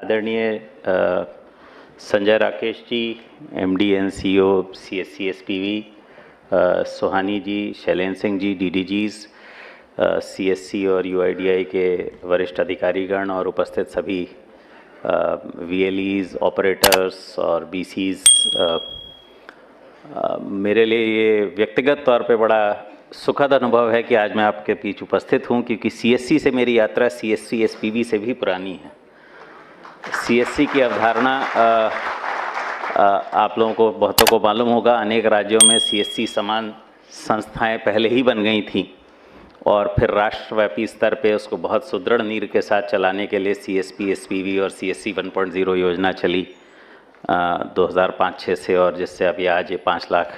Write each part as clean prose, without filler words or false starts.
आदरणीय Sanjay Rakesh ji, MD and CEO CSC SPV, Suhani ji, Shailendra Singh ji, DDGs, CSC और UIDAI के वरिष्ठ अधिकारीगण और उपस्थित सभी वीएलईज, ऑपरेटर्स और बीसीज, मेरे लिए ये व्यक्तिगत तौर पे बड़ा सुखद अनुभव है कि आज मैं आपके बीच उपस्थित हूँ, क्योंकि सीएससी से मेरी यात्रा सीएससी एसपीवी से भी पुरानी है। सीएससी की अवधारणा आप लोगों को बहुतों को मालूम होगा, अनेक राज्यों में सीएससी समान संस्थाएं पहले ही बन गई थीं और फिर राष्ट्रव्यापी स्तर पे उसको बहुत सुदृढ़ नींव के साथ चलाने के लिए सीएसपी, एसपीवी और सीएससी 1.0 योजना चली 2005-06 से, और जिससे अभी आज ये 5 लाख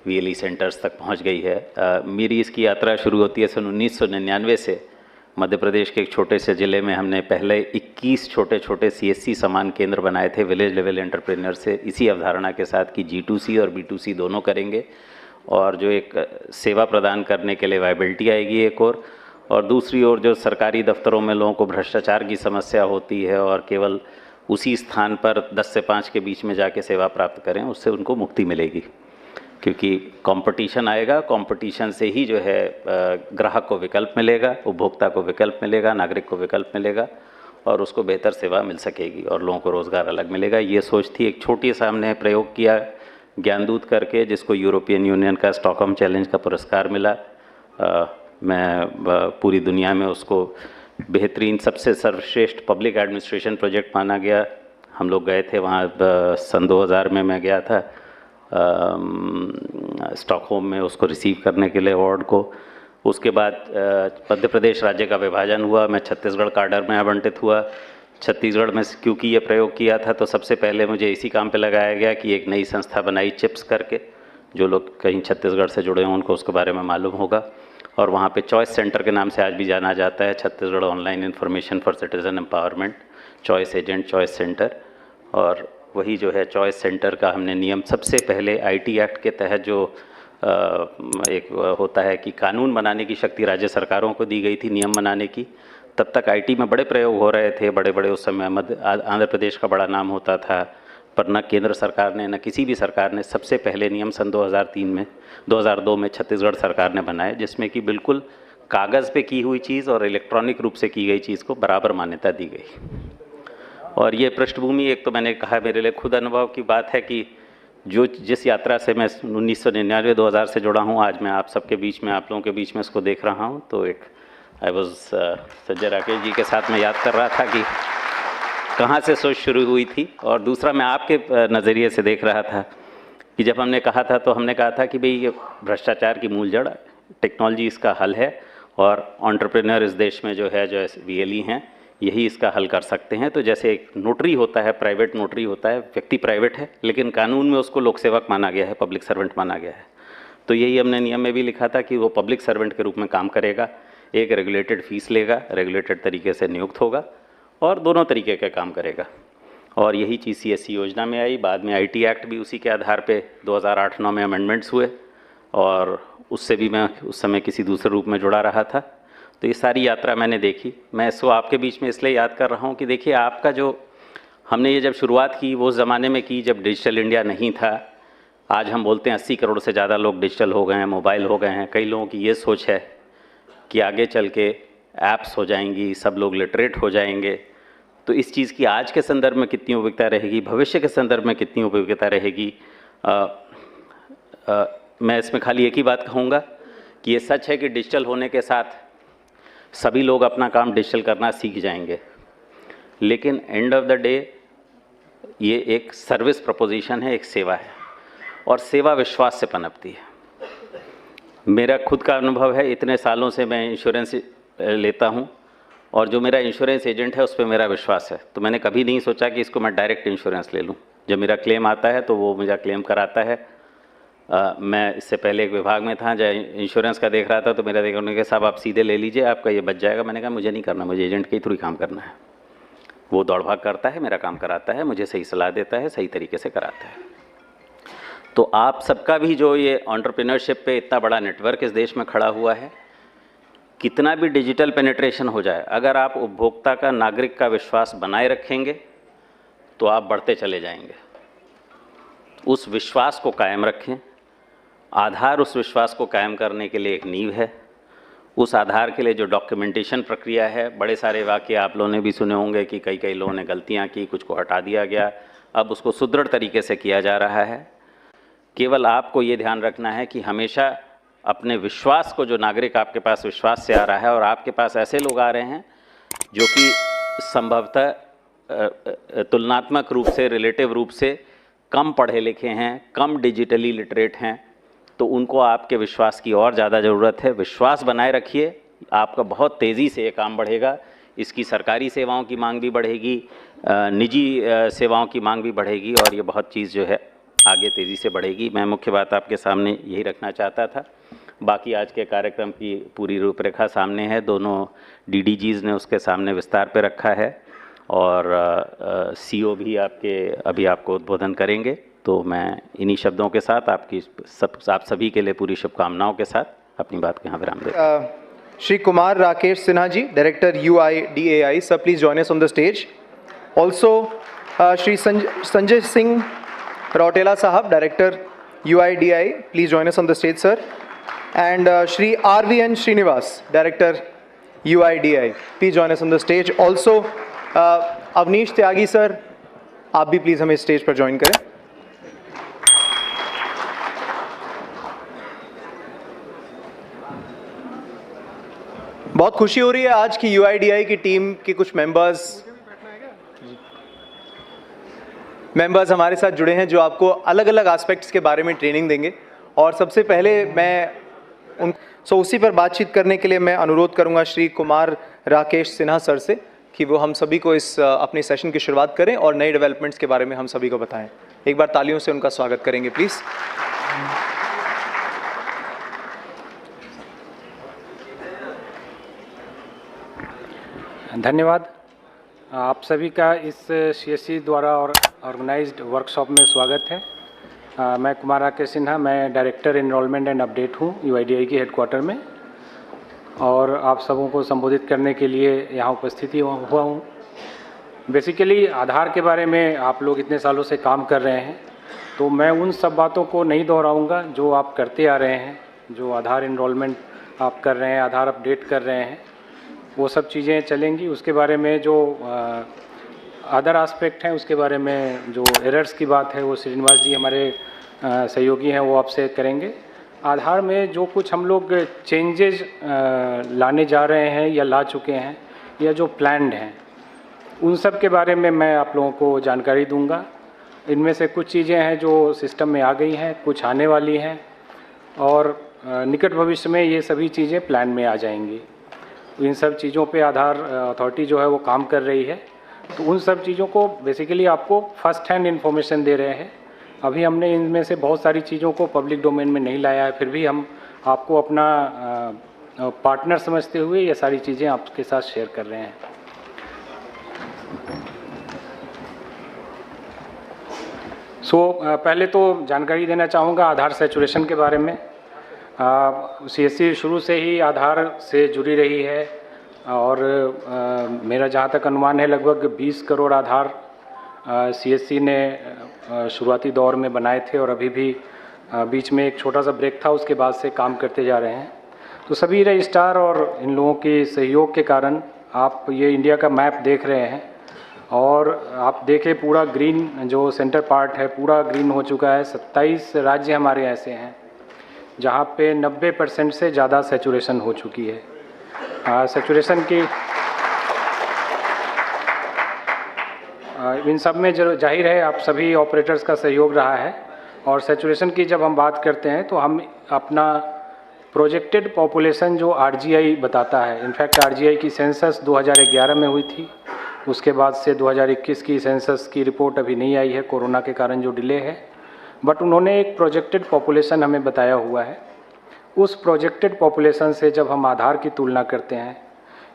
वीएलई सेंटर्स तक पहुंच गई है। मेरी इसकी यात्रा शुरू होती है सन 1999 से। मध्य प्रदेश के एक छोटे से ज़िले में हमने पहले 21 छोटे छोटे सीएससी समान केंद्र बनाए थे विलेज लेवल एंटरप्रेन्योर से, इसी अवधारणा के साथ कि G2C और B2C दोनों करेंगे, और जो एक सेवा प्रदान करने के लिए वायबिलिटी आएगी एक और दूसरी ओर जो सरकारी दफ्तरों में लोगों को भ्रष्टाचार की समस्या होती है और केवल उसी स्थान पर 10 से 5 के बीच में जाके सेवा प्राप्त करें, उससे उनको मुक्ति मिलेगी। क्योंकि कंपटीशन आएगा, कंपटीशन से ही जो है ग्राहक को विकल्प मिलेगा, उपभोक्ता को विकल्प मिलेगा, नागरिक को विकल्प मिलेगा और उसको बेहतर सेवा मिल सकेगी और लोगों को रोज़गार अलग मिलेगा। ये सोच थी। एक छोटी सा हमने प्रयोग किया ज्ञानदूत करके, जिसको यूरोपियन यूनियन का स्टॉकहोम चैलेंज का पुरस्कार मिला। मैं पूरी दुनिया में उसको बेहतरीन सबसे सर्वश्रेष्ठ पब्लिक एडमिनिस्ट्रेशन प्रोजेक्ट माना गया। हम लोग गए थे वहाँ, सन 2000 में मैं गया था स्टॉकहोम में उसको रिसीव करने के लिए अवार्ड को। उसके बाद मध्य प्रदेश राज्य का विभाजन हुआ, मैं छत्तीसगढ़ काडर में आवंटित हुआ। छत्तीसगढ़ में क्योंकि ये प्रयोग किया था तो सबसे पहले मुझे इसी काम पे लगाया गया कि एक नई संस्था बनाई चिप्स करके। जो लोग कहीं छत्तीसगढ़ से जुड़े हों उनको उसके बारे में मालूम होगा, और वहाँ पे चॉइस सेंटर के नाम से आज भी जाना जाता है, Chhattisgarh online information for citizen empowerment, choice agent, choice centre. और वही जो है चॉइस सेंटर का हमने नियम सबसे पहले आईटी एक्ट के तहत जो एक होता है कि कानून बनाने की शक्ति राज्य सरकारों को दी गई थी नियम बनाने की। तब तक आईटी में बड़े प्रयोग हो रहे थे, बड़े बड़े। उस समय आंध्र प्रदेश का बड़ा नाम होता था, पर न केंद्र सरकार ने न किसी भी सरकार ने सबसे पहले नियम सन 2002 में छत्तीसगढ़ सरकार ने बनाए, जिसमें कि बिल्कुल कागज़ पे की हुई चीज़ और इलेक्ट्रॉनिक रूप से की गई चीज़ को बराबर मान्यता दी गई। और ये पृष्ठभूमि, एक तो मैंने कहा मेरे लिए खुद अनुभव की बात है कि जिस यात्रा से मैं 1999-2000 से जुड़ा हूँ, आज मैं आप सबके बीच में, आप लोगों के बीच में इसको देख रहा हूँ, तो एक आई वॉज संजय राकेश जी के साथ मैं याद कर रहा था कि कहाँ से सोच शुरू हुई थी। और दूसरा मैं आपके नज़रिए से देख रहा था कि जब हमने कहा था तो हमने कहा था कि भाई ये भ्रष्टाचार की मूल जड़ टेक्नोलॉजी इसका हल है, और एंटरप्रेन्योर इस देश में जो है जो वीएलई हैं यही इसका हल कर सकते हैं। तो जैसे एक नोटरी होता है, प्राइवेट नोटरी होता है, व्यक्ति प्राइवेट है लेकिन कानून में उसको लोक सेवक माना गया है, पब्लिक सर्वेंट माना गया है। तो यही हमने नियम में भी लिखा था कि वो पब्लिक सर्वेंट के रूप में काम करेगा, एक रेगुलेटेड फीस लेगा, रेगुलेटेड तरीके से नियुक्त होगा और दोनों तरीके का काम करेगा। और यही चीज़ सीएससी योजना में आई। बाद में आईटी एक्ट भी उसी के आधार पे 2008-09 में अमेंडमेंट्स हुए, और उससे भी मैं उस समय किसी दूसरे रूप में जुड़ा रहा था। तो ये सारी यात्रा मैंने देखी। मैं इसको आपके बीच में इसलिए याद कर रहा हूँ कि देखिए, आपका जो हमने ये जब शुरुआत की वो उस ज़माने में की जब डिजिटल इंडिया नहीं था। आज हम बोलते हैं 80 करोड़ से ज़्यादा लोग डिजिटल हो गए हैं, मोबाइल हो गए हैं। कई लोगों की ये सोच है कि आगे चल के ऐप्स हो जाएंगी, सब लोग लिटरेट हो जाएंगे। तो इस चीज़ की आज के संदर्भ में कितनी उपयोगिता रहेगी, भविष्य के संदर्भ में कितनी उपयोगिता रहेगी, मैं इसमें खाली एक ही बात कहूँगा कि ये सच है कि डिजिटल होने के साथ सभी लोग अपना काम डिजिटल करना सीख जाएंगे, लेकिन एंड ऑफ द डे ये एक सर्विस प्रपोजिशन है, एक सेवा है, और सेवा विश्वास से पनपती है। मेरा खुद का अनुभव है, इतने सालों से मैं इंश्योरेंस लेता हूँ और जो मेरा इंश्योरेंस एजेंट है उस पर मेरा विश्वास है। तो मैंने कभी नहीं सोचा कि इसको मैं डायरेक्ट इंश्योरेंस ले लूँ। जब मेरा क्लेम आता है तो वो मेरा क्लेम कराता है। मैं इससे पहले एक विभाग में था जहाँ इंश्योरेंस का देख रहा था, तो मेरा देखा, उन्होंने कहा साहब आप सीधे ले लीजिए, आपका ये बच जाएगा। मैंने कहा मुझे नहीं करना, मुझे एजेंट के थ्रू ही काम करना है। वो दौड़ भाग करता है, मेरा काम कराता है, मुझे सही सलाह देता है, सही तरीके से कराता है। तो आप सबका भी जो ये एंटरप्रेन्योरशिप पे इतना बड़ा नेटवर्क इस देश में खड़ा हुआ है, कितना भी डिजिटल पेनिट्रेशन हो जाए, अगर आप उपभोक्ता का, नागरिक का विश्वास बनाए रखेंगे तो आप बढ़ते चले जाएंगे। उस विश्वास को कायम रखें। आधार उस विश्वास को कायम करने के लिए एक नींव है। उस आधार के लिए जो डॉक्यूमेंटेशन प्रक्रिया है, बड़े सारे वाक़ये आप लोगों ने भी सुने होंगे कि कई लोगों ने गलतियां की, कुछ को हटा दिया गया, अब उसको सुदृढ़ तरीके से किया जा रहा है। केवल आपको ये ध्यान रखना है कि हमेशा अपने विश्वास को, जो नागरिक आपके पास विश्वास से आ रहा है, और आपके पास ऐसे लोग आ रहे हैं जो कि संभवतः तुलनात्मक रूप से, रिलेटिव रूप से कम पढ़े लिखे हैं, कम डिजिटली लिटरेट हैं, तो उनको आपके विश्वास की और ज़्यादा ज़रूरत है। विश्वास बनाए रखिए, आपका बहुत तेज़ी से ये काम बढ़ेगा। इसकी सरकारी सेवाओं की मांग भी बढ़ेगी, निजी सेवाओं की मांग भी बढ़ेगी, और ये बहुत चीज़ जो है आगे तेज़ी से बढ़ेगी। मैं मुख्य बात आपके सामने यही रखना चाहता था। बाकी आज के कार्यक्रम की पूरी रूपरेखा सामने है, दोनों डीडीजीज़ ने उसके सामने विस्तार पे रखा है, और सीओ भी अभी आपको उद्बोधन करेंगे। तो मैं इन्हीं शब्दों के साथ आप सभी के लिए पूरी शुभकामनाओं के साथ अपनी बात को यहाँ विराम दें। Shri Kumar Rakesh Sinha ji, director UIDAI, sir please join us on the stage. Also Shri Sanjay Singh Rautela sahab, director UIDAI, please join us on the stage sir. And Shri RVN Srinivas, director UIDAI, please join us on the stage. Also Avneesh Tyagi sir, आप भी please हमें stage पर join करें। बहुत खुशी हो रही है आज की UIDAI की टीम के कुछ मेंबर्स हमारे साथ जुड़े हैं, जो आपको अलग अलग एस्पेक्ट्स के बारे में ट्रेनिंग देंगे। और सबसे पहले मैं उसी पर बातचीत करने के लिए मैं अनुरोध करूंगा श्री कुमार राकेश सिन्हा सर से कि वो हम सभी को इस अपने सेशन की शुरुआत करें और नए डेवलपमेंट्स के बारे में हम सभी को बताएं। एक बार तालियों से उनका स्वागत करेंगे प्लीज़। धन्यवाद। आप सभी का इस CSC द्वारा और ऑर्गेनाइज्ड वर्कशॉप में स्वागत है। मैं कुमार राकेश सिन्हा, मैं डायरेक्टर एनरोलमेंट एंड अपडेट हूँ UIDAI के हेडक्वार्टर में, और आप सबों को संबोधित करने के लिए यहाँ उपस्थित हुआ हूँ। बेसिकली आधार के बारे में आप लोग इतने सालों से काम कर रहे हैं, तो मैं उन सब बातों को नहीं दोहराऊँगा जो आप करते आ रहे हैं। जो आधार एनरोलमेंट आप कर रहे हैं, आधार अपडेट कर रहे हैं, वो सब चीज़ें चलेंगी। उसके बारे में जो अदर एस्पेक्ट हैं, उसके बारे में जो एरर्स की बात है, वो श्रीनिवास जी हमारे सहयोगी हैं, वो आपसे करेंगे। आधार में जो कुछ हम लोग चेंजेस लाने जा रहे हैं या ला चुके हैं, या जो प्लान्ड हैं, उन सब के बारे में मैं आप लोगों को जानकारी दूंगा। इनमें से कुछ चीज़ें हैं जो सिस्टम में आ गई हैं, कुछ आने वाली हैं, और निकट भविष्य में ये सभी चीज़ें प्लान में आ जाएंगी। इन सब चीज़ों पे आधार अथॉरिटी जो है वो काम कर रही है। तो उन सब चीज़ों को बेसिकली आपको फर्स्ट हैंड इन्फॉर्मेशन दे रहे हैं। अभी हमने इनमें से बहुत सारी चीज़ों को पब्लिक डोमेन में नहीं लाया है, फिर भी हम आपको अपना पार्टनर समझते हुए ये सारी चीज़ें आपके साथ शेयर कर रहे हैं। पहले तो जानकारी देना चाहूँगा आधार सैचुरेशन के बारे में। CSC शुरू से ही आधार से जुड़ी रही है, और मेरा जहाँ तक अनुमान है लगभग 20 करोड़ आधार CSC ने शुरुआती दौर में बनाए थे, और अभी भी बीच में एक छोटा सा ब्रेक था, उसके बाद से काम करते जा रहे हैं। तो सभी रजिस्ट्रार और इन लोगों के सहयोग के कारण आप ये इंडिया का मैप देख रहे हैं, और आप देखें पूरा ग्रीन जो सेंटर पार्ट है पूरा ग्रीन हो चुका है। 27 राज्य हमारे ऐसे हैं जहाँ पे 90% से ज़्यादा सैचुरेशन हो चुकी है। सैचुरेशन की इन सब में जाहिर है आप सभी ऑपरेटर्स का सहयोग रहा है। और सैचुरेशन की जब हम बात करते हैं तो हम अपना प्रोजेक्टेड पॉपुलेशन जो RGI बताता है, इनफैक्ट RGI की सेंसस 2011 में हुई थी, उसके बाद से 2021 की सेंसस की रिपोर्ट अभी नहीं आई है, कोरोना के कारण जो डिले है, बट उन्होंने एक प्रोजेक्टेड पॉपुलेशन हमें बताया हुआ है। उस प्रोजेक्टेड पॉपुलेशन से जब हम आधार की तुलना करते हैं,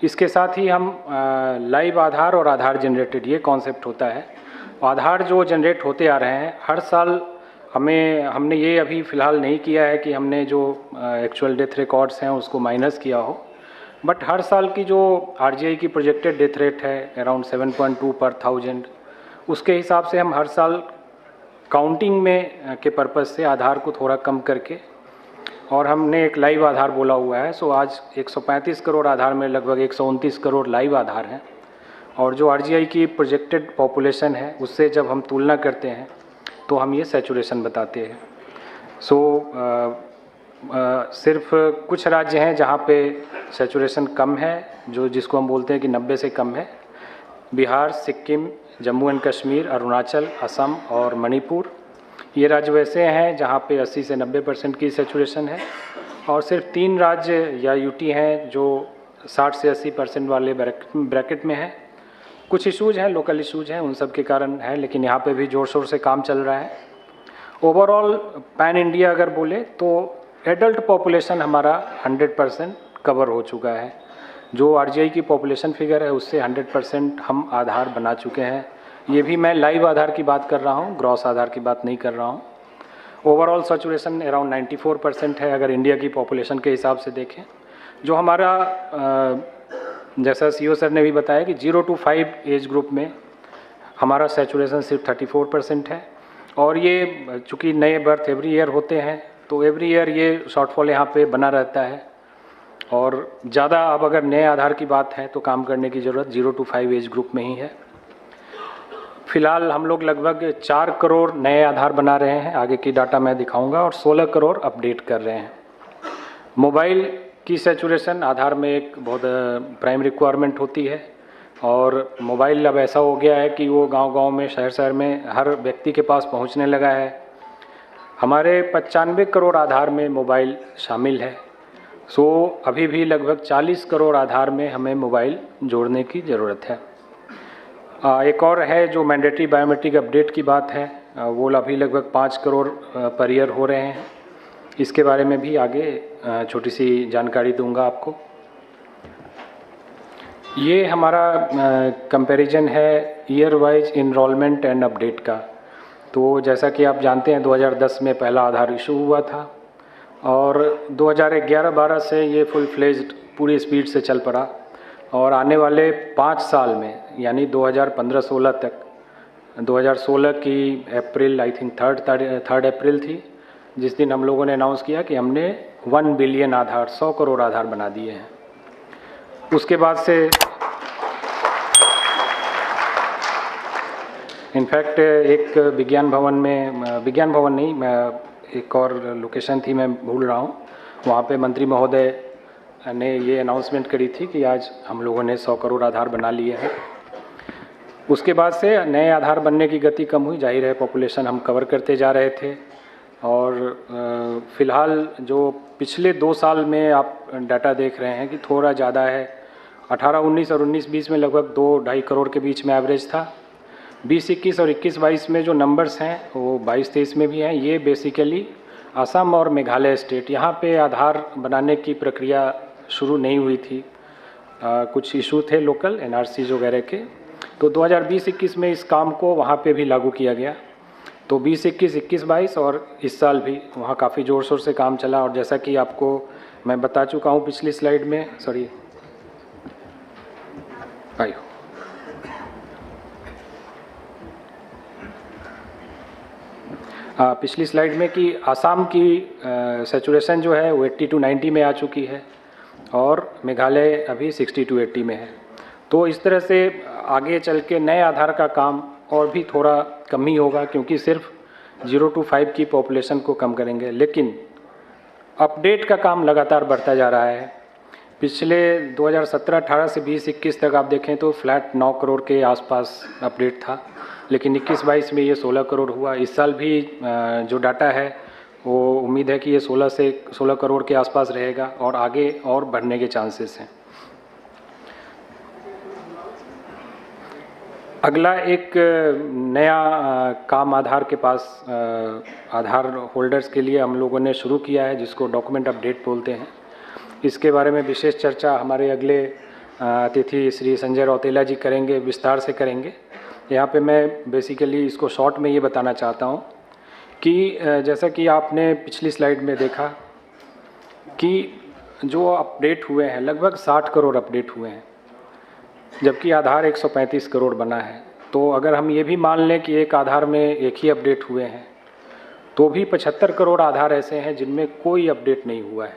इसके साथ ही हम लाइव आधार और आधार जनरेटेड ये कॉन्सेप्ट होता है। आधार जो जनरेट होते आ रहे हैं हर साल, हमने ये अभी फ़िलहाल नहीं किया है कि हमने जो एक्चुअल डेथ रिकॉर्ड्स हैं उसको माइनस किया हो, बट हर साल की जो RGI की प्रोजेक्टेड डेथ रेट है अराउंड 7.2 पर 1000, उसके हिसाब से हम हर साल काउंटिंग में के पर्पज़ से आधार को थोड़ा कम करके, और हमने एक लाइव आधार बोला हुआ है। सो आज 135 करोड़ आधार में लगभग 129 करोड़ लाइव आधार हैं, और जो आरजीआई की प्रोजेक्टेड पॉपुलेशन है उससे जब हम तुलना करते हैं तो हम ये सैचुरेशन बताते हैं। सो सिर्फ कुछ राज्य हैं जहाँ पे सैचुरेशन कम है, जिसको हम बोलते हैं कि 90 से कम है। बिहार, सिक्किम, जम्मू एंड कश्मीर, अरुणाचल, असम और मणिपुर, ये राज्य वैसे हैं जहाँ पे 80 से 90% की सैचुरेशन है, और सिर्फ 3 राज्य या यूटी हैं जो 60 से 80% वाले ब्रैकेट में हैं। कुछ इशूज़ हैं, लोकल इशूज़ हैं, उन सब के कारण है, लेकिन यहाँ पे भी ज़ोर शोर से काम चल रहा है। ओवरऑल पैन इंडिया अगर बोले तो एडल्ट पॉपुलेशन हमारा 100% कवर हो चुका है। जो आरजीआई की पॉपुलेशन फिगर है उससे 100% हम आधार बना चुके हैं। ये भी मैं लाइव आधार की बात कर रहा हूँ, ग्रॉस आधार की बात नहीं कर रहा हूँ। ओवरऑल सैचुरेशन अराउंड 94% है अगर इंडिया की पॉपुलेशन के हिसाब से देखें। जो हमारा जैसा सीईओ सर ने भी बताया कि 0 to 5 एज ग्रुप में हमारा सैचुरेशन सिर्फ 34% है, और ये चूँकि नए बर्थ एवरी ईयर होते हैं तो एवरी ईयर ये शॉर्टफॉल यहाँ पे बना रहता है, और ज़्यादा अब अगर नए आधार की बात है तो काम करने की ज़रूरत 0 to 5 एज ग्रुप में ही है। फिलहाल हम लोग लगभग 4 करोड़ नए आधार बना रहे हैं, आगे की डाटा मैं दिखाऊंगा, और 16 करोड़ अपडेट कर रहे हैं। मोबाइल की सैचुरेशन आधार में एक बहुत प्राइम रिक्वायरमेंट होती है, और मोबाइल अब ऐसा हो गया है कि वो गांव-गांव में, शहर-शहर में हर व्यक्ति के पास पहुंचने लगा है। हमारे 95 करोड़ आधार में मोबाइल शामिल है। सो अभी भी लगभग 40 करोड़ आधार में हमें मोबाइल जोड़ने की ज़रूरत है। एक और है जो मैंडेटरी बायोमेट्रिक अपडेट की बात है, वो अभी लगभग 5 करोड़ पर ईयर हो रहे हैं। इसके बारे में भी आगे छोटी सी जानकारी दूंगा आपको। ये हमारा कंपैरिजन है year wise enrollment and update का। तो जैसा कि आप जानते हैं 2010 में पहला आधार इशू हुआ था, और 2011-12 से ये फुल फ्लेज्ड पूरी स्पीड से चल पड़ा, और आने वाले 5 साल में यानी 2015-16 तक, 2016 की अप्रैल आई थिंक 3 अप्रैल थी जिस दिन हम लोगों ने अनाउंस किया कि हमने 1 बिलियन आधार, 100 करोड़ आधार बना दिए हैं। उसके बाद से इनफैक्ट एक विज्ञान भवन नहीं, मैं एक और लोकेशन थी, मैं भूल रहा हूँ, वहाँ पे मंत्री महोदय ने ये अनाउंसमेंट करी थी कि आज हम लोगों ने 100 करोड़ आधार बना लिए हैं। उसके बाद से नए आधार बनने की गति कम हुई, जाहिर है पॉपुलेशन हम कवर करते जा रहे थे, और फ़िलहाल जो पिछले 2 साल में आप डाटा देख रहे हैं कि थोड़ा ज़्यादा है। 18-19 और 19-20 में लगभग 2-2.5 करोड़ के बीच में एवरेज था। 20-21 और 21-22 में जो नंबर्स हैं वो 22-23 में भी हैं। ये बेसिकली असम और मेघालय स्टेट, यहाँ पे आधार बनाने की प्रक्रिया शुरू नहीं हुई थी। कुछ इशू थे लोकल एनआरसी वगैरह के, तो 2020-21 में इस काम को वहाँ पे भी लागू किया गया। तो 20-21, 21-22 और इस साल भी वहाँ काफ़ी ज़ोर शोर से काम चला, और जैसा कि आपको मैं बता चुका हूँ पिछली स्लाइड में, पिछली स्लाइड में कि आसाम की सैचुरेशन जो है वो 80 to 90 में आ चुकी है, और मेघालय अभी 60 to 80 में है। तो इस तरह से आगे चल के नए आधार का काम और भी थोड़ा कम ही होगा, क्योंकि सिर्फ 0 to 5 की पॉपुलेशन को कम करेंगे, लेकिन अपडेट का काम लगातार बढ़ता जा रहा है। पिछले 2017-18 से 20-21 तक आप देखें तो फ्लैट 9 करोड़ के आसपास अपडेट था, लेकिन 21-22 में ये 16 करोड़ हुआ। इस साल भी जो डाटा है वो उम्मीद है कि ये 16 करोड़ के आसपास रहेगा, और आगे और बढ़ने के चांसेस हैं। अगला एक नया काम आधार के पास आधार होल्डर्स के लिए हम लोगों ने शुरू किया है, जिसको डॉक्यूमेंट अपडेट बोलते हैं। इसके बारे में विशेष चर्चा हमारे अगले अतिथि श्री संजय रौतेला जी करेंगे, विस्तार से करेंगे। यहाँ पे मैं बेसिकली इसको शॉर्ट में ये बताना चाहता हूँ कि जैसा कि आपने पिछली स्लाइड में देखा कि जो अपडेट हुए हैं लगभग 60 करोड़ अपडेट हुए हैं, जबकि आधार 135 करोड़ बना है। तो अगर हम ये भी मान लें कि एक आधार में एक ही अपडेट हुए हैं, तो भी 75 करोड़ आधार ऐसे हैं जिनमें कोई अपडेट नहीं हुआ है।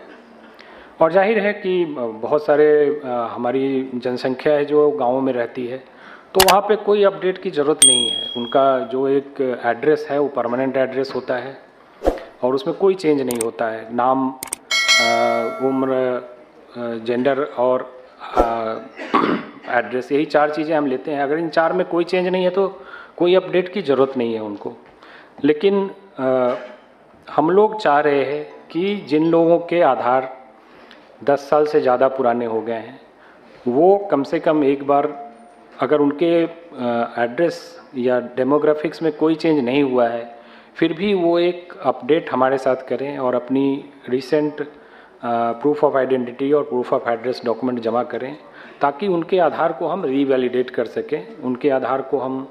और जाहिर है कि बहुत सारे हमारी जनसंख्या है जो गाँवों में रहती है, तो वहाँ पे कोई अपडेट की ज़रूरत नहीं है। उनका जो एक एड्रेस है वो परमानेंट एड्रेस होता है और उसमें कोई चेंज नहीं होता है। नाम, उम्र, जेंडर और एड्रेस, यही 4 चीज़ें हम लेते हैं। अगर इन 4 में कोई चेंज नहीं है तो कोई अपडेट की ज़रूरत नहीं है उनको। लेकिन हम लोग चाह रहे हैं कि जिन लोगों के आधार 10 साल से ज़्यादा पुराने हो गए हैं, वो कम से कम एक बार, अगर उनके एड्रेस या डेमोग्राफिक्स में कोई चेंज नहीं हुआ है, फिर भी वो एक अपडेट हमारे साथ करें और अपनी रिसेंट प्रूफ ऑफ आइडेंटिटी और प्रूफ ऑफ एड्रेस डॉक्यूमेंट जमा करें, ताकि उनके आधार को हम रीवैलिडेट कर सकें, उनके आधार को हम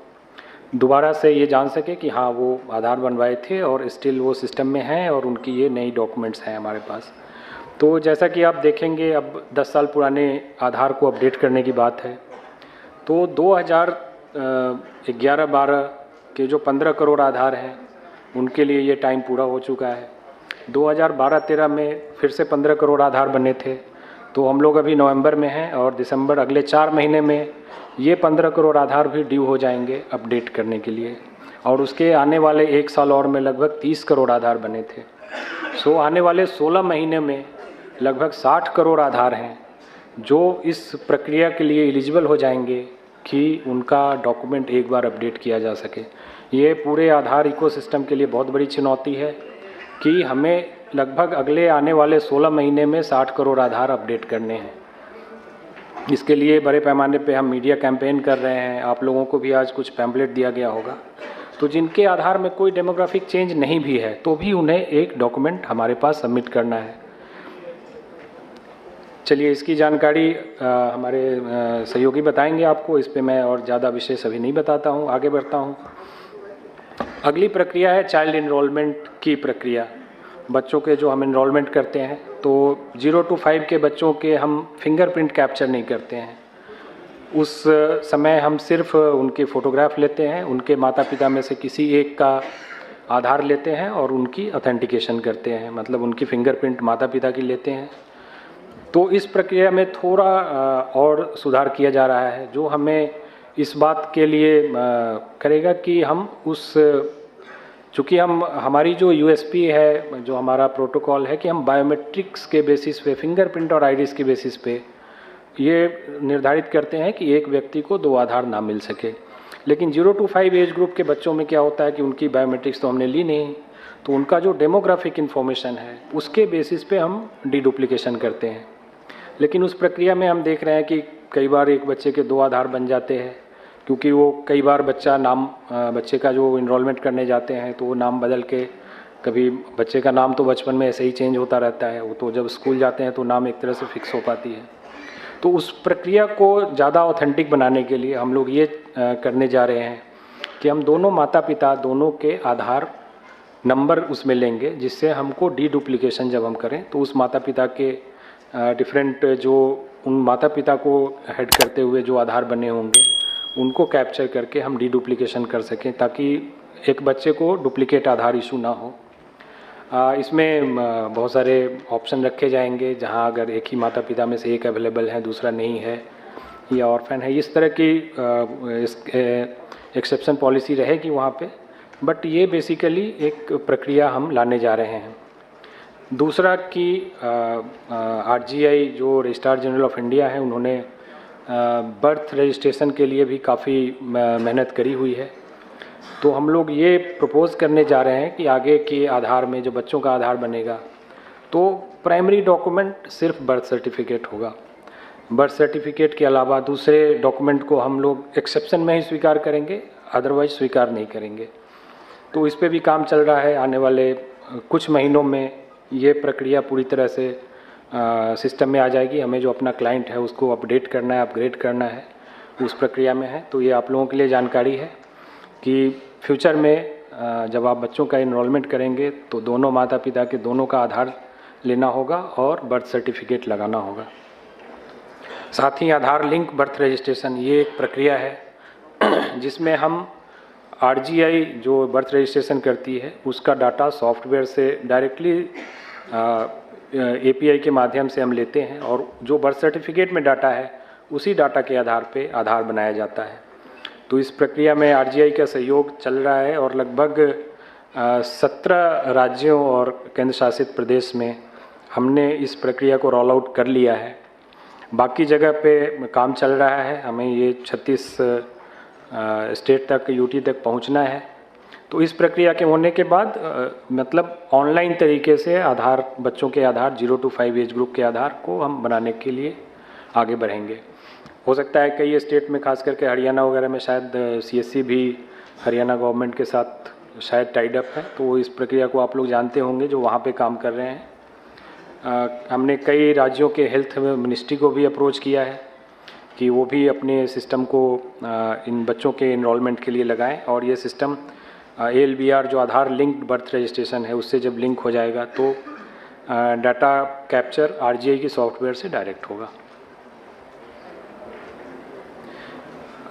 दोबारा से ये जान सकें कि हाँ वो आधार बनवाए थे और स्टिल वो सिस्टम में हैं और उनकी ये नई डॉक्यूमेंट्स हैं हमारे पास। तो जैसा कि आप देखेंगे, अब 10 साल पुराने आधार को अपडेट करने की बात है, तो 2011-12 के जो 15 करोड़ आधार हैं उनके लिए ये टाइम पूरा हो चुका है। 2012-13 में फिर से 15 करोड़ आधार बने थे, तो हम लोग अभी नवंबर में हैं और दिसंबर, अगले 4 महीने में ये 15 करोड़ आधार भी ड्यू हो जाएंगे अपडेट करने के लिए। और उसके आने वाले 1 साल और में लगभग 30 करोड़ आधार बने थे। सो आने वाले 16 महीने में लगभग 60 करोड़ आधार हैं जो इस प्रक्रिया के लिए एलिजिबल हो जाएंगे कि उनका डॉक्यूमेंट एक बार अपडेट किया जा सके। ये पूरे आधार इकोसिस्टम के लिए बहुत बड़ी चुनौती है कि हमें लगभग अगले आने वाले 16 महीने में 60 करोड़ आधार अपडेट करने हैं। इसके लिए बड़े पैमाने पे हम मीडिया कैंपेन कर रहे हैं। आप लोगों को भी आज कुछ पैम्पलेट दिया गया होगा। तो जिनके आधार में कोई डेमोग्राफिक चेंज नहीं भी है, तो भी उन्हें एक डॉक्यूमेंट हमारे पास सबमिट करना है। चलिए, इसकी जानकारी हमारे सहयोगी बताएंगे आपको। इस पे मैं और ज़्यादा विशेष अभी नहीं बताता हूँ, आगे बढ़ता हूँ। अगली प्रक्रिया है चाइल्ड इनरोलमेंट की प्रक्रिया। बच्चों के जो हम इनरोलमेंट करते हैं, तो 0 to 5 के बच्चों के हम फिंगरप्रिंट कैप्चर नहीं करते हैं। उस समय हम सिर्फ उनकी फ़ोटोग्राफ लेते हैं, उनके माता पिता में से किसी एक का आधार लेते हैं और उनकी ऑथेंटिकेशन करते हैं, मतलब उनकी फिंगरप्रिंट माता पिता की लेते हैं। तो इस प्रक्रिया में थोड़ा और सुधार किया जा रहा है, जो हमें इस बात के लिए करेगा कि हम उस, चूँकि हम, हमारी जो यूएसपी है, जो हमारा प्रोटोकॉल है कि हम बायोमेट्रिक्स के बेसिस पे, फिंगरप्रिंट और आईरिस के बेसिस पे ये निर्धारित करते हैं कि एक व्यक्ति को 2 आधार ना मिल सके। लेकिन 0 to 5 एज ग्रुप के बच्चों में क्या होता है कि उनकी बायोमेट्रिक्स तो हमने ली नहीं, तो उनका जो डेमोग्राफिक इन्फॉर्मेशन है उसके बेसिस पे हम डीडुप्लीकेशन करते हैं। लेकिन उस प्रक्रिया में हम देख रहे हैं कि कई बार एक बच्चे के 2 आधार बन जाते हैं, क्योंकि वो कई बार बच्चे का जो इनरोलमेंट करने जाते हैं तो वो नाम बदल के, कभी बच्चे का नाम तो बचपन में ऐसे ही चेंज होता रहता है, वो तो जब स्कूल जाते हैं तो नाम एक तरह से फिक्स हो पाती है। तो उस प्रक्रिया को ज़्यादा ऑथेंटिक बनाने के लिए हम लोग ये करने जा रहे हैं कि हम दोनों माता पिता, दोनों के आधार नंबर उसमें लेंगे, जिससे हमको डीडुप्लीकेशन जब हम करें तो उस माता पिता के डिफरेंट, जो उन माता पिता को हेड करते हुए जो आधार बने होंगे उनको कैप्चर करके हम डीडुप्लीकेशन कर सकें, ताकि एक बच्चे को डुप्लीकेट आधार इशू ना हो। इसमें बहुत सारे ऑप्शन रखे जाएंगे, जहां अगर एक ही माता पिता में से एक अवेलेबल है, दूसरा नहीं है या ऑर्फन है, इस तरह की एक्सेप्शन पॉलिसी रहेगी वहाँ पे। बट ये बेसिकली एक प्रक्रिया हम लाने जा रहे हैं। दूसरा कि आरजीआई जो रजिस्ट्रार जनरल ऑफ इंडिया है, उन्होंने बर्थ रजिस्ट्रेशन के लिए भी काफ़ी मेहनत करी हुई है। तो हम लोग ये प्रपोज़ करने जा रहे हैं कि आगे के आधार में जो बच्चों का आधार बनेगा, तो प्राइमरी डॉक्यूमेंट सिर्फ बर्थ सर्टिफिकेट होगा। बर्थ सर्टिफिकेट के अलावा दूसरे डॉक्यूमेंट को हम लोग एक्सेप्शन में ही स्वीकार करेंगे, अदरवाइज स्वीकार नहीं करेंगे। तो इस पे भी काम चल रहा है। आने वाले कुछ महीनों में ये प्रक्रिया पूरी तरह से सिस्टम में आ जाएगी। हमें जो अपना क्लाइंट है उसको अपडेट करना है, अपग्रेड करना है, उस प्रक्रिया में है। तो ये आप लोगों के लिए जानकारी है कि फ्यूचर में जब आप बच्चों का इनरोलमेंट करेंगे तो दोनों माता पिता के दोनों का आधार लेना होगा और बर्थ सर्टिफिकेट लगाना होगा। साथ ही आधार लिंक बर्थ रजिस्ट्रेशन, ये एक प्रक्रिया है जिसमें हम RGI जो बर्थ रजिस्ट्रेशन करती है उसका डाटा सॉफ्टवेयर से डायरेक्टली API के माध्यम से हम लेते हैं और जो बर्थ सर्टिफिकेट में डाटा है उसी डाटा के आधार पे आधार बनाया जाता है। तो इस प्रक्रिया में RGI का सहयोग चल रहा है और लगभग 17 राज्यों और केंद्र शासित प्रदेश में हमने इस प्रक्रिया को रोल आउट कर लिया है। बाकी जगह पे काम चल रहा है, हमें ये 36 स्टेट तक UT तक पहुंचना है। तो इस प्रक्रिया के होने के बाद मतलब ऑनलाइन तरीके से आधार बच्चों के आधार 0 to 5 एज ग्रुप के आधार को हम बनाने के लिए आगे बढ़ेंगे। हो सकता है कई स्टेट में खास करके हरियाणा वगैरह में शायद CSC भी हरियाणा गवर्नमेंट के साथ शायद टाइड अप है, तो इस प्रक्रिया को आप लोग जानते होंगे जो वहाँ पे काम कर रहे हैं। हमने कई राज्यों के हेल्थ मिनिस्ट्री को भी अप्रोच किया है कि वो भी अपने सिस्टम को इन बच्चों के इनरोलमेंट के लिए लगाएं और ये सिस्टम ALBR जो आधार लिंक्ड बर्थ रजिस्ट्रेशन है उससे जब लिंक हो जाएगा तो डाटा कैप्चर RGI की सॉफ्टवेयर से डायरेक्ट होगा।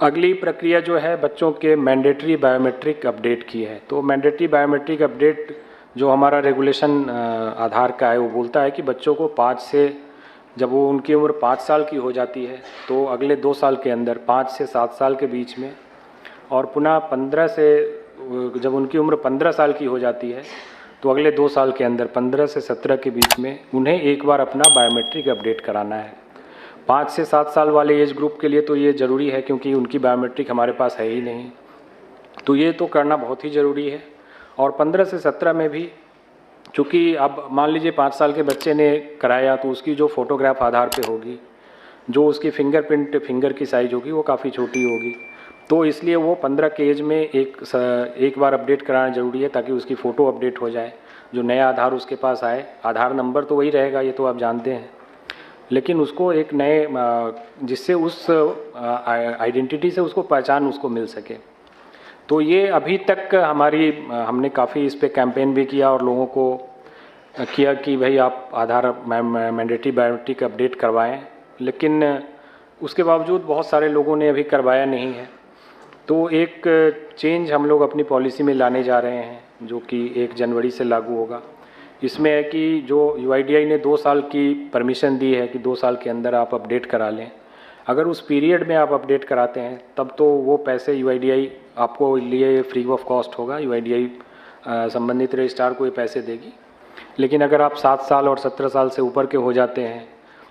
अगली प्रक्रिया जो है बच्चों के मैंडेटरी बायोमेट्रिक अपडेट की है। तो मैंडेटरी बायोमेट्रिक अपडेट जो हमारा रेगुलेशन आधार का है वो बोलता है कि बच्चों को 5 से जब वो उनकी उम्र 5 साल की हो जाती है तो अगले 2 साल के अंदर 5 से 7 साल के बीच में और पुनः 15 से जब उनकी उम्र 15 साल की हो जाती है तो अगले 2 साल के अंदर 15 से 17 के बीच में उन्हें एक बार अपना बायोमेट्रिक अपडेट कराना है। 5 से 7 साल वाले एज ग्रुप के लिए तो ये ज़रूरी है क्योंकि उनकी बायोमेट्रिक हमारे पास है ही नहीं, तो ये तो करना बहुत ही ज़रूरी है। और 15 से 17 में भी चूँकि अब मान लीजिए 5 साल के बच्चे ने कराया तो उसकी जो फ़ोटोग्राफ आधार पे होगी, जो उसकी फिंगरप्रिंट फिंगर की साइज़ होगी वो काफ़ी छोटी होगी, तो इसलिए वो 15 के एज में एक बार अपडेट कराना ज़रूरी है ताकि उसकी फ़ोटो अपडेट हो जाए। जो नया आधार उसके पास आए, आधार नंबर तो वही रहेगा, ये तो आप जानते हैं, लेकिन उसको एक नए जिससे उस आइडेंटिटी से उसको पहचान उसको मिल सके। तो ये अभी तक हमने काफ़ी इस पे कैंपेन भी किया और लोगों को किया कि भाई आप आधार मैंडेटरी बायोमेट्रिक अपडेट करवाएं, लेकिन उसके बावजूद बहुत सारे लोगों ने अभी करवाया नहीं है। तो एक चेंज हम लोग अपनी पॉलिसी में लाने जा रहे हैं जो कि 1 जनवरी से लागू होगा। इसमें है कि जो UIDAI ने 2 साल की परमिशन दी है कि 2 साल के अंदर आप अपडेट करा लें, अगर उस पीरियड में आप अपडेट कराते हैं तब तो वो पैसे UIDAI आपको लिए फ्री ऑफ कॉस्ट होगा, UIDAI संबंधित रजिस्ट्रार को ये पैसे देगी। लेकिन अगर आप 7 साल और 17 साल से ऊपर के हो जाते हैं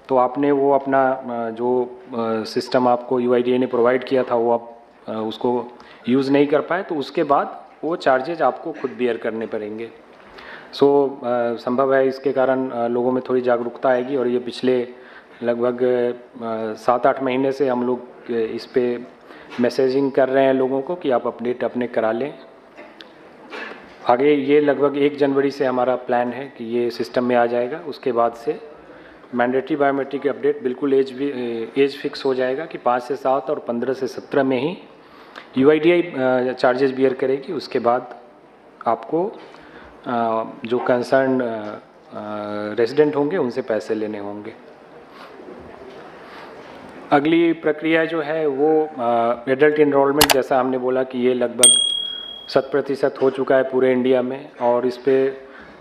तो आपने वो अपना जो सिस्टम आपको UIDAI ने प्रोवाइड किया था वो आप उसको यूज़ नहीं कर पाए तो उसके बाद वो चार्जेज आपको खुद बियर करने पड़ेंगे। संभव है इसके कारण लोगों में थोड़ी जागरूकता आएगी और ये पिछले लगभग 7-8 महीने से हम लोग इस पे मैसेजिंग कर रहे हैं लोगों को कि आप अपडेट अपने करा लें। आगे ये लगभग 1 जनवरी से हमारा प्लान है कि ये सिस्टम में आ जाएगा। उसके बाद से मैंडेटरी बायोमेट्रिक अपडेट बिल्कुल एज फिक्स हो जाएगा कि 5 से 7 और 15 से 17 में ही UIDAI चार्जेस बियर करेगी। उसके बाद आपको जो कंसर्न रेजिडेंट होंगे उनसे पैसे लेने होंगे। अगली प्रक्रिया जो है वो एडल्ट इनरोलमेंट, जैसा हमने बोला कि ये लगभग 100% हो चुका है पूरे इंडिया में और इस पे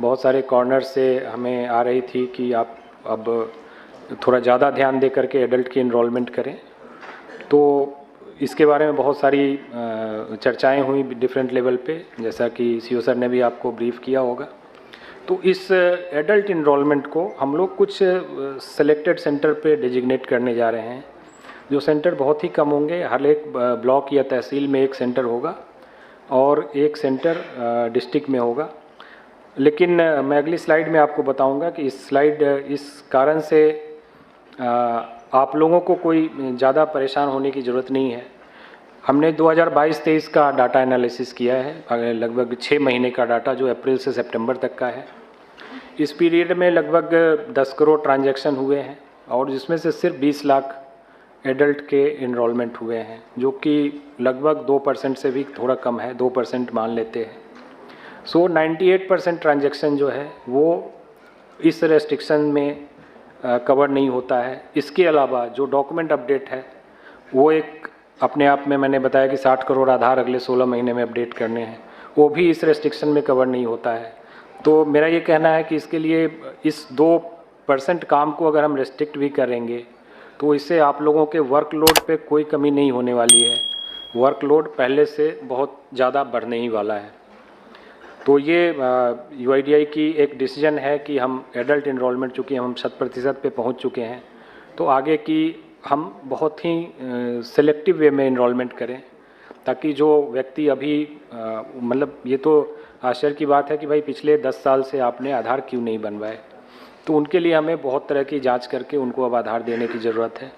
बहुत सारे कॉर्नर से हमें आ रही थी कि आप अब थोड़ा ज़्यादा ध्यान दे करके एडल्ट की इनरोलमेंट करें। तो इसके बारे में बहुत सारी चर्चाएं हुई डिफरेंट लेवल पे, जैसा कि CO सर ने भी आपको ब्रीफ किया होगा। तो इस एडल्ट इनरोलमेंट को हम लोग कुछ सेलेक्टेड सेंटर पे डेजिग्नेट करने जा रहे हैं, जो सेंटर बहुत ही कम होंगे। हर एक ब्लॉक या तहसील में एक सेंटर होगा और एक सेंटर डिस्ट्रिक्ट में होगा। लेकिन मैं अगली स्लाइड में आपको बताऊंगा कि इस कारण से आप लोगों को कोई ज़्यादा परेशान होने की ज़रूरत नहीं है। हमने 2022-23 का डाटा एनालिसिस किया है, लगभग 6 महीने का डाटा जो अप्रैल से सितंबर तक का है। इस पीरियड में लगभग 10 करोड़ ट्रांजैक्शन हुए हैं और जिसमें से सिर्फ 20 लाख एडल्ट के इनरोलमेंट हुए हैं, जो कि लगभग 2% से भी थोड़ा कम है, 2% मान लेते हैं। 98% ट्रांजैक्शन जो है वो इस रेस्ट्रिक्शन में कवर नहीं होता है। इसके अलावा जो डॉक्यूमेंट अपडेट है वो एक अपने आप में मैंने बताया कि 60 करोड़ आधार अगले 16 महीने में अपडेट करने हैं, वो भी इस रेस्ट्रिक्शन में कवर नहीं होता है। तो मेरा ये कहना है कि इसके लिए इस 2% काम को अगर हम रेस्ट्रिक्ट भी करेंगे तो इससे आप लोगों के वर्कलोड पे कोई कमी नहीं होने वाली है, वर्कलोड पहले से बहुत ज़्यादा बढ़ने ही वाला है। तो ये UIDAI की एक डिसीजन है कि हम एडल्ट इनरोलमेंट, चूँकि हम 100% पे पहुंच चुके हैं, तो आगे की हम बहुत ही सेलेक्टिव वे में इनरोलमेंट करें, ताकि जो व्यक्ति अभी मतलब ये तो आश्चर्य की बात है कि भाई पिछले 10 साल से आपने आधार क्यों नहीं बनवाए, तो उनके लिए हमें बहुत तरह की जांच करके उनको अब आधार देने की ज़रूरत है।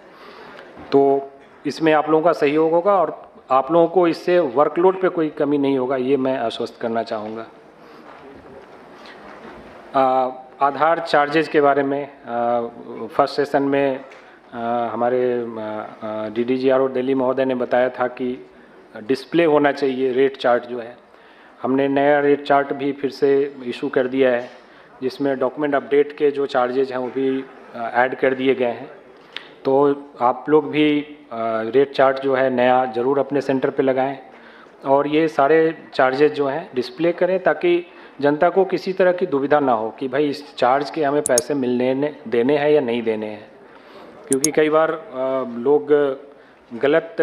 तो इसमें आप लोगों का सहयोग होगा और आप लोगों को इससे वर्कलोड पे कोई कमी नहीं होगा, ये मैं आश्वस्त करना चाहूँगा। आधार चार्जेज के बारे में फर्स्ट सेशन में हमारे DDGRO दिल्ली महोदय ने बताया था कि डिस्प्ले होना चाहिए रेट चार्ट जो है। हमने नया रेट चार्ट भी फिर से इशू कर दिया है, जिसमें डॉक्यूमेंट अपडेट के जो चार्जेज हैं वो भी ऐड कर दिए गए हैं। तो आप लोग भी रेट चार्ट जो है नया ज़रूर अपने सेंटर पे लगाएं और ये सारे चार्जेज जो हैं डिस्प्ले करें, ताकि जनता को किसी तरह की दुविधा ना हो कि भाई इस चार्ज के हमें पैसे देने हैं या नहीं देने हैं। क्योंकि कई बार लोग गलत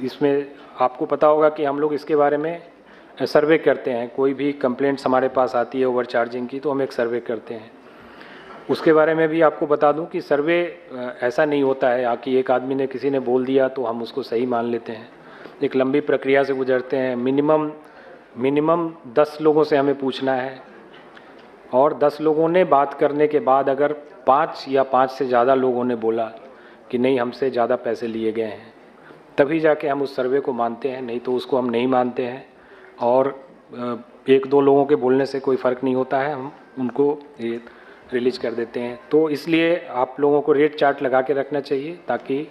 इसमें, आपको पता होगा कि हम लोग इसके बारे में सर्वे करते हैं। कोई भी कंप्लेंट्स हमारे पास आती है ओवर चार्जिंग की, तो हम एक सर्वे करते हैं। उसके बारे में भी आपको बता दूं कि सर्वे ऐसा नहीं होता है कि एक आदमी ने किसी ने बोल दिया तो हम उसको सही मान लेते हैं। एक लंबी प्रक्रिया से गुजरते हैं। मिनिमम 10 लोगों से हमें पूछना है, और 10 लोगों ने बात करने के बाद अगर 5 या 5 से ज़्यादा लोगों ने बोला कि नहीं हमसे ज़्यादा पैसे लिए गए हैं, तभी जाके हम उस सर्वे को मानते हैं, नहीं तो उसको हम नहीं मानते हैं। और 1-2 लोगों के बोलने से कोई फ़र्क नहीं होता है, हम उनको रिलीज कर देते हैं। तो इसलिए आप लोगों को रेट चार्ट लगा के रखना चाहिए, ताकि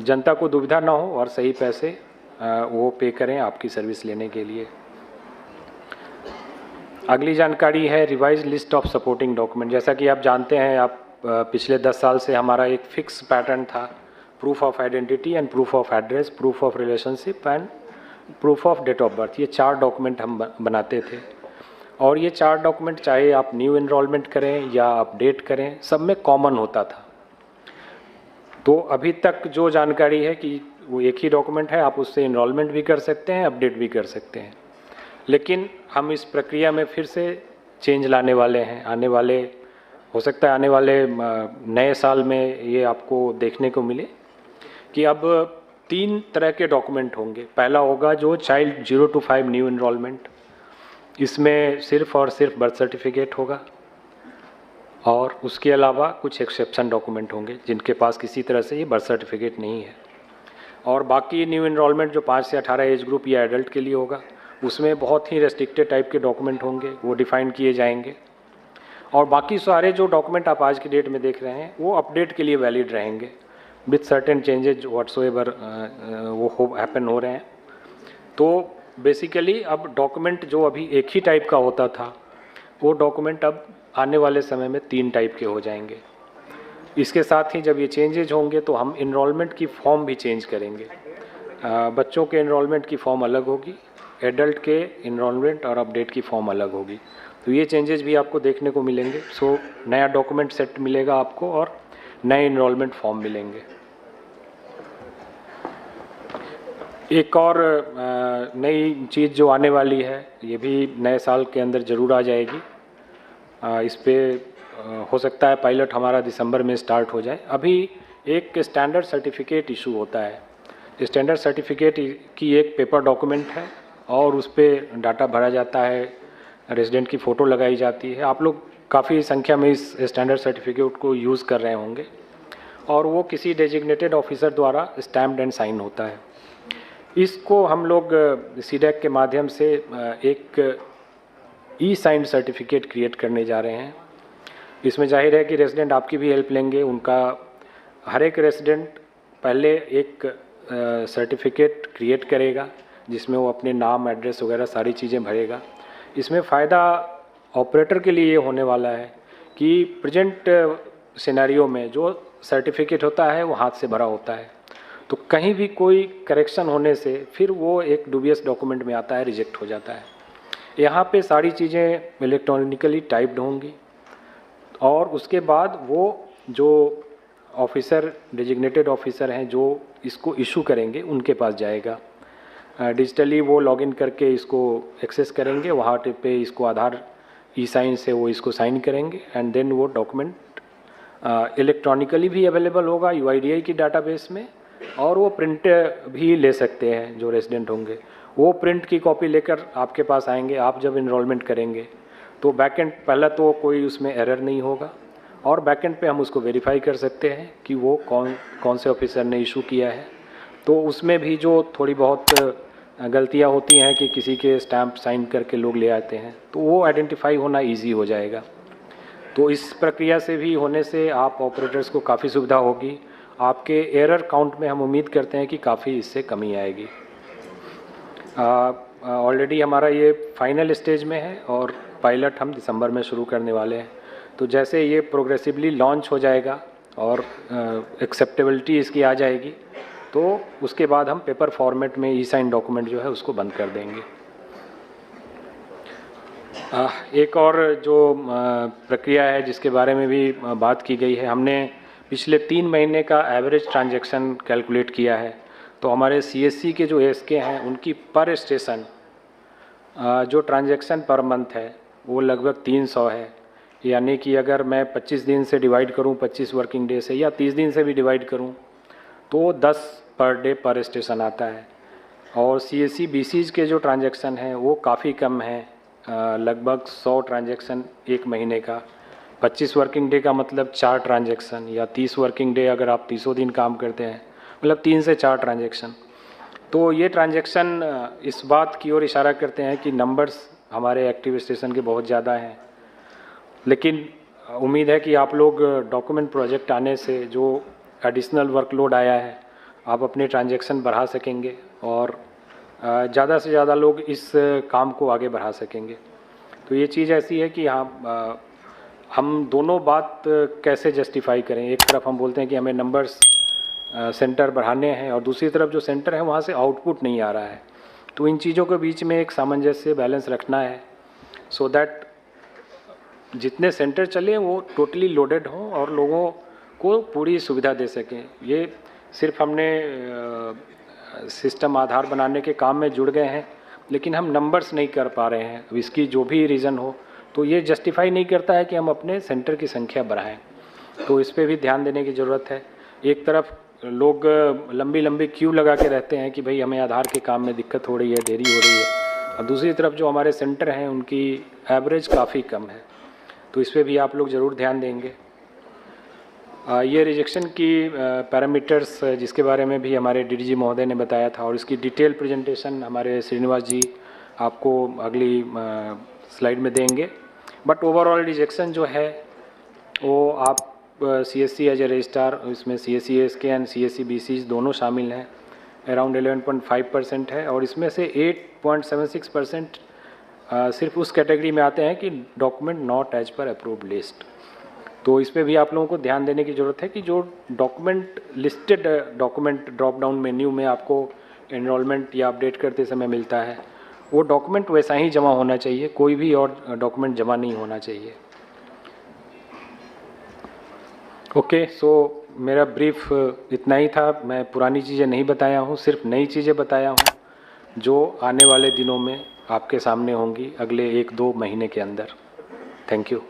जनता को दुविधा ना हो और सही पैसे वो पे करें आपकी सर्विस लेने के लिए। अगली जानकारी है revise list of supporting document. जैसा कि आप जानते हैं, आप पिछले 10 साल से हमारा एक फिक्स पैटर्न था, proof of identity and proof of address, proof of relationship and proof of date of birth. ये 4 डॉक्यूमेंट हम बनाते थे, और ये 4 डॉक्यूमेंट चाहे आप न्यू इनरोलमेंट करें या अपडेट करें, सब में कॉमन होता था। तो अभी तक जो जानकारी है कि वो एक ही डॉक्यूमेंट है, आप उससे इनरोलमेंट भी कर सकते हैं, अपडेट भी कर सकते हैं। लेकिन हम इस प्रक्रिया में फिर से चेंज लाने वाले हैं। हो सकता है आने वाले नए साल में ये आपको देखने को मिले कि अब 3 तरह के डॉक्यूमेंट होंगे। पहला होगा जो चाइल्ड 0 to 5 न्यू इनरोलमेंट, इसमें सिर्फ और सिर्फ बर्थ सर्टिफिकेट होगा, और उसके अलावा कुछ एक्सेप्शन डॉक्यूमेंट होंगे जिनके पास किसी तरह से ये बर्थ सर्टिफिकेट नहीं है। और बाकी न्यू इनरोलमेंट जो 5 से 18 एज ग्रुप या एडल्ट के लिए होगा, उसमें बहुत ही रेस्ट्रिक्टेड टाइप के डॉक्यूमेंट होंगे, वो डिफाइन किए जाएंगे। और बाकी सारे जो डॉक्यूमेंट आप आज की डेट में देख रहे हैं वो अपडेट के लिए वैलिड रहेंगे विथ सर्टेन चेंजेज व्हाट्सोएवर वो हैपन हो रहे हैं। तो बेसिकली अब डॉक्यूमेंट जो अभी एक ही टाइप का होता था, वो डॉक्यूमेंट अब आने वाले समय में 3 टाइप के हो जाएंगे। इसके साथ ही जब ये चेंजेज होंगे तो हम इनरोलमेंट की फॉर्म भी चेंज करेंगे। बच्चों के इनरोलमेंट की फॉर्म अलग होगी, एडल्ट के इनरोलमेंट और अपडेट की फॉर्म अलग होगी। तो ये चेंजेस भी आपको देखने को मिलेंगे। सो नया डॉक्यूमेंट सेट मिलेगा आपको और नए इनरोलमेंट फॉर्म मिलेंगे। एक और नई चीज़ जो आने वाली है, ये भी नए साल के अंदर ज़रूर आ जाएगी। इस पे हो सकता है पायलट हमारा दिसंबर में स्टार्ट हो जाए। अभी एक स्टैंडर्ड सर्टिफिकेट इशू होता है। स्टैंडर्ड सर्टिफिकेट की एक पेपर डॉक्यूमेंट है और उस पर डाटा भरा जाता है, रेजिडेंट की फ़ोटो लगाई जाती है। आप लोग काफ़ी संख्या में इस स्टैंडर्ड सर्टिफिकेट को यूज़ कर रहे होंगे, और वो किसी डेजिग्नेटेड ऑफिसर द्वारा स्टैम्प्ड एंड साइन होता है। इसको हम लोग सीडैक के माध्यम से एक ई-साइंड सर्टिफिकेट क्रिएट करने जा रहे हैं। इसमें जाहिर है कि रेजिडेंट आपकी भी हेल्प लेंगे। उनका हर एक रेजिडेंट पहले एक सर्टिफिकेट क्रिएट करेगा जिसमें वो अपने नाम, एड्रेस वगैरह सारी चीज़ें भरेगा। इसमें फ़ायदा ऑपरेटर के लिए ये होने वाला है कि प्रेजेंट सिनेरियो में जो सर्टिफिकेट होता है वो हाथ से भरा होता है, तो कहीं भी कोई करेक्शन होने से फिर वो एक डूबियस डॉक्यूमेंट में आता है, रिजेक्ट हो जाता है। यहाँ पे सारी चीज़ें इलेक्ट्रॉनिकली टाइप्ड होंगी और उसके बाद वो जो ऑफिसर, डेजिग्नेटेड ऑफिसर हैं जो इसको इशू करेंगे, उनके पास जाएगा। डिजिटली वो लॉगिन करके इसको एक्सेस करेंगे, वहाँ पे इसको आधार ई-साइन से वो इसको साइन करेंगे एंड देन वो डॉक्यूमेंट इलेक्ट्रॉनिकली भी अवेलेबल होगा UIDAI की डाटाबेस में, और वो प्रिंट भी ले सकते हैं जो रेजिडेंट होंगे। वो प्रिंट की कॉपी लेकर आपके पास आएंगे। आप जब इनरोलमेंट करेंगे तो बैकएंड पहला तो कोई उसमें एरर नहीं होगा, और बैकएंड पे हम उसको वेरीफाई कर सकते हैं कि वो कौन से ऑफिसर ने इशू किया है। तो उसमें भी जो थोड़ी बहुत गलतियां होती हैं कि किसी के स्टैंप साइन करके लोग ले आते हैं, तो वो आइडेंटिफाई होना इजी हो जाएगा। तो इस प्रक्रिया से भी होने से आप ऑपरेटर्स को काफ़ी सुविधा होगी। आपके एरर काउंट में हम उम्मीद करते हैं कि काफ़ी इससे कमी आएगी। ऑलरेडी हमारा ये फाइनल स्टेज में है और पायलट हम दिसंबर में शुरू करने वाले हैं। तो जैसे ये प्रोग्रेसिवली लॉन्च हो जाएगा और एक्सेप्टेबिलिटी इसकी आ जाएगी, तो उसके बाद हम पेपर फॉर्मेट में ई-साइन डॉक्यूमेंट जो है उसको बंद कर देंगे। एक और जो प्रक्रिया है जिसके बारे में भी बात की गई है, हमने पिछले 3 महीने का एवरेज ट्रांजैक्शन कैलकुलेट किया है। तो हमारे CSC के जो ASK हैं उनकी पर स्टेशन जो ट्रांजैक्शन पर मंथ है वो लगभग 300 है। यानी कि अगर मैं 25 दिन से डिवाइड करूं, 25 वर्किंग डे से, या 30 दिन से भी डिवाइड करूं, तो 10 पर डे पर स्टेशन आता है। और CSC BCs के जो ट्रांजैक्शन हैं वो काफ़ी कम है, लगभग 100 ट्रांजैक्शन एक महीने का। 25 वर्किंग डे का मतलब 4 ट्रांजैक्शन, या 30 वर्किंग डे अगर आप 30 दिन काम करते हैं मतलब 3 से 4 ट्रांजैक्शन। तो ये ट्रांजैक्शन इस बात की ओर इशारा करते हैं कि नंबर्स हमारे एक्टिव स्टेशन के बहुत ज़्यादा हैं। लेकिन उम्मीद है कि आप लोग डॉक्यूमेंट प्रोजेक्ट आने से जो एडिशनल वर्कलोड आया है, आप अपने ट्रांजैक्शन बढ़ा सकेंगे और ज़्यादा से ज़्यादा लोग इस काम को आगे बढ़ा सकेंगे। तो ये चीज़ ऐसी है कि हम दोनों बात कैसे जस्टिफाई करें। एक तरफ हम बोलते हैं कि हमें नंबर्स सेंटर बढ़ाने हैं और दूसरी तरफ जो सेंटर है वहाँ से आउटपुट नहीं आ रहा है। तो इन चीज़ों के बीच में एक सामंजस्य बैलेंस रखना है, सो दैट जितने सेंटर चले वो टोटली लोडेड हों और लोगों को पूरी सुविधा दे सकें। ये सिर्फ हमने सिस्टम आधार बनाने के काम में जुड़ गए हैं, लेकिन हम नंबर्स नहीं कर पा रहे हैं। इसकी जो भी रीज़न हो, तो ये जस्टिफाई नहीं करता है कि हम अपने सेंटर की संख्या बढ़ाएं। तो इस पे भी ध्यान देने की ज़रूरत है। एक तरफ लोग लंबी लंबी क्यू लगा के रहते हैं कि भाई हमें आधार के काम में दिक्कत हो रही है, देरी हो रही है, और दूसरी तरफ जो हमारे सेंटर हैं उनकी एवरेज काफ़ी कम है। तो इस पर भी आप लोग ज़रूर ध्यान देंगे। ये रिजेक्शन की पैरामीटर्स जिसके बारे में भी हमारे DDG महोदय ने बताया था, और इसकी डिटेल प्रेजेंटेशन हमारे श्रीनिवास जी आपको अगली स्लाइड में देंगे। बट ओवरऑल रिजेक्शन जो है वो आप CSC एज ए रजिस्ट्रार, इसमें CSC ASK and CSC BCs दोनों शामिल हैं, अराउंड 11.5% है। और इसमें से 8.76% सिर्फ उस कैटेगरी में आते हैं कि document not as per approved list. तो इस पर भी आप लोगों को ध्यान देने की ज़रूरत है कि जो document listed document drop down menu में आपको एनरोलमेंट या अपडेट करते समय मिलता है, वो डॉक्यूमेंट वैसा ही जमा होना चाहिए, कोई भी और डॉक्यूमेंट जमा नहीं होना चाहिए। ओके, सो मेरा ब्रीफ इतना ही था। मैं पुरानी चीज़ें नहीं बताया हूँ, सिर्फ नई चीज़ें बताया हूँ जो आने वाले दिनों में आपके सामने होंगी अगले 1-2 महीने के अंदर। Thank you.